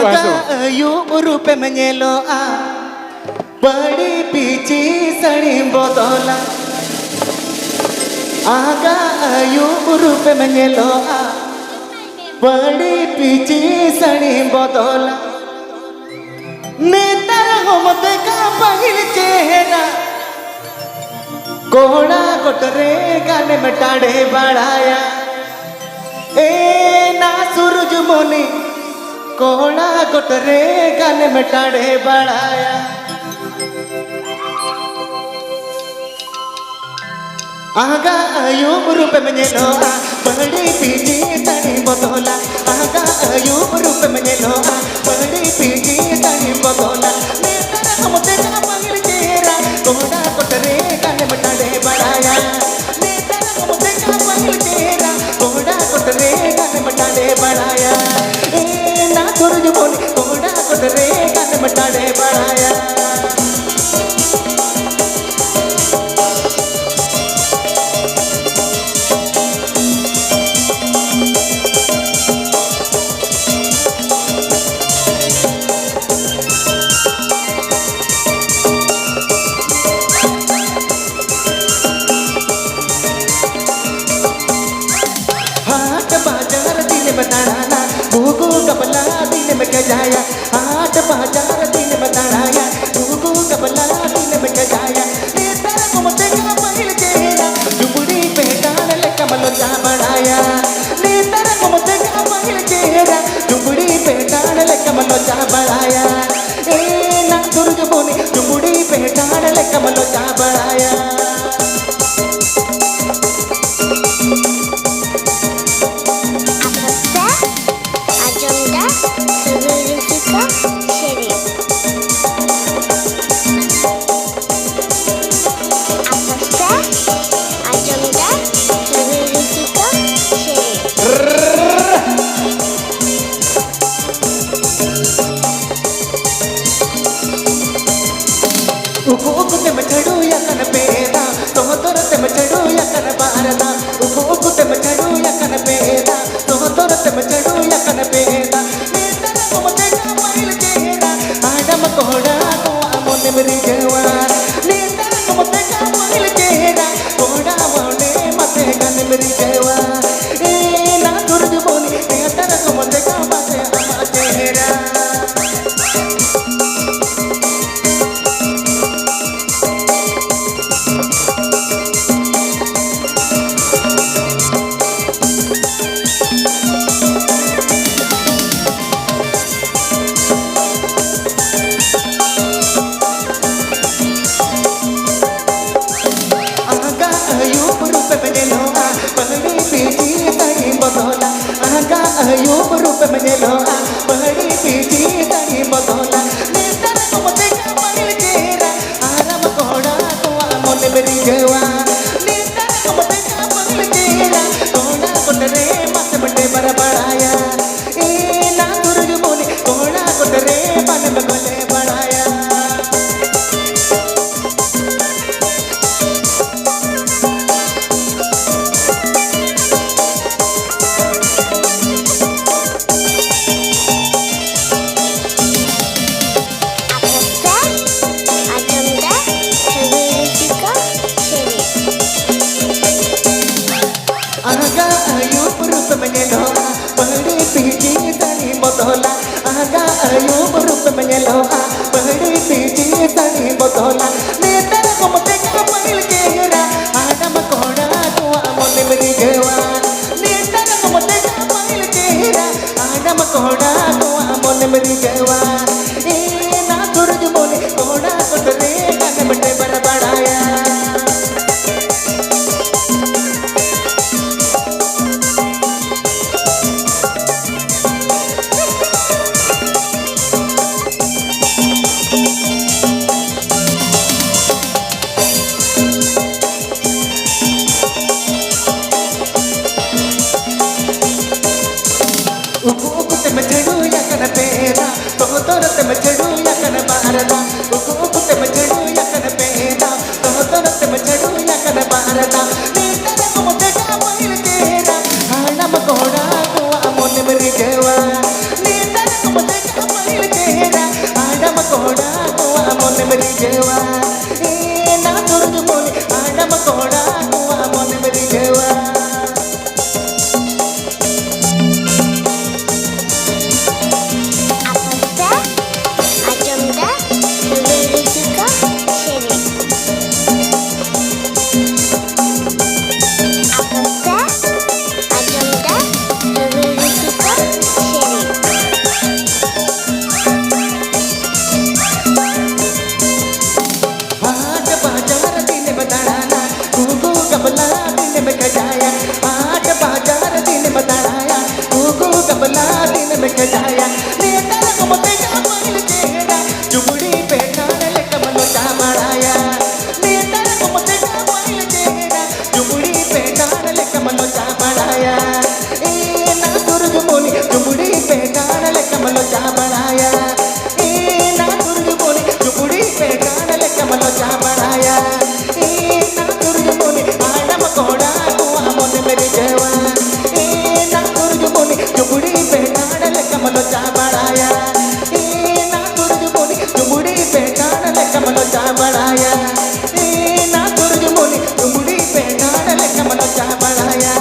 Agak ayu urupe menyeloa Badi pici sani botola Agak ayu urupe menyeloa Badi pici sani botola Netar homte ka pahil chehra Koda kotare gane mein taade badhaya ना सूरज मोनी कोड़ा गोटरे गाने में टाड़े बढ़ाया आगा आयुब रूप में लोहा बड़ी PT तनी बोतोला आगा आयुब रूप में लोहा बड़ी पीटी तनी बोतोला नेतर हमते का पगल चेहरा कोड़ा गोटरे गाने में टाड़े बढ़ाया नेतर हमते का पगल चेहरा कोड़ा गोटरे गाने में टाड़े बढ़ाया ना सूरज मोनी कोड़ा गोटरे गाने में टाड़े बढ़ाया जाया हाट बाजार दिन में तड़ाया तू कबला दिन में जाया नेतर घूमते का पहल चेहरा जुबड़ी पे डाल ले कमलो जा बढ़ाया नेतर घूमते का पहल चेहरा जुबड़ी पे डाल ले कमलो जा बढ़ाया ए ना सूरज बोनी जुबड़ी पे डाल ले कमलो जा बढ़ाया उकुते में चढ़ू या कन पेदा तो तोरते में चढ़ू या कन बारदा उकुते में चढ़ू या कन पेदा तो तोरते में चढ़ू या कन पेदा नेतर घूमते का पहल चेहरा आडम कोड़ा तो मोने मेरी जवा नेतर घूमते का पहल चेहरा कोड़ा मोने मते गन मेरी जवा ए ना सूरज बोनी नेतर घूमते का पहल चेहरा आयुब रूप में लोहा बड़ी पीटी तनी बदोला नेतर घूमते का पहल चेहरा आराम कोड़ा तो मोने मेरी जवा नेतर घूमते का पहल चेहरा कोड़ा कोटरे मत बटे बर बढ़ाया ए ना सूरज मोनी कोड़ा कोटरे बन बगले बढ़ाया आगा आयुब रूप में लोहा बड़ी पीटी तनी बोतोला आगा आयुब रूप में लोहा बड़ी पीटी तनी बोतोला नेतर घूमते का पहल चेहरा आदम कोड़ा तो मोने मेरी जवा नेतर घूमते का पहल चेहरा आदम कोड़ा तो मोने मेरी जवा ए ना सूरज मोने कोड़ा कोटरे गाने बटे बर बढ़ाया उकुते में चढ़ू या कन पेदा तो तोर बढ़ाया ना तुर्जुमुनी चुपुड़ी पे डाल कमलो चा बढ़ाया ना तुर्जुमुनी आडम कोड़ा कुआ मन मेरी जेवा ना तुर्जुमुनी चुपुड़ी पे डाल कमलो चा बढ़ाया ना तुर्जुमुनी चुपुड़ी पे डाल कमलो चा बढ़ाया ना तुर्जुमुनी चुपुड़ी पे डाल कमलो चा बढ़ाया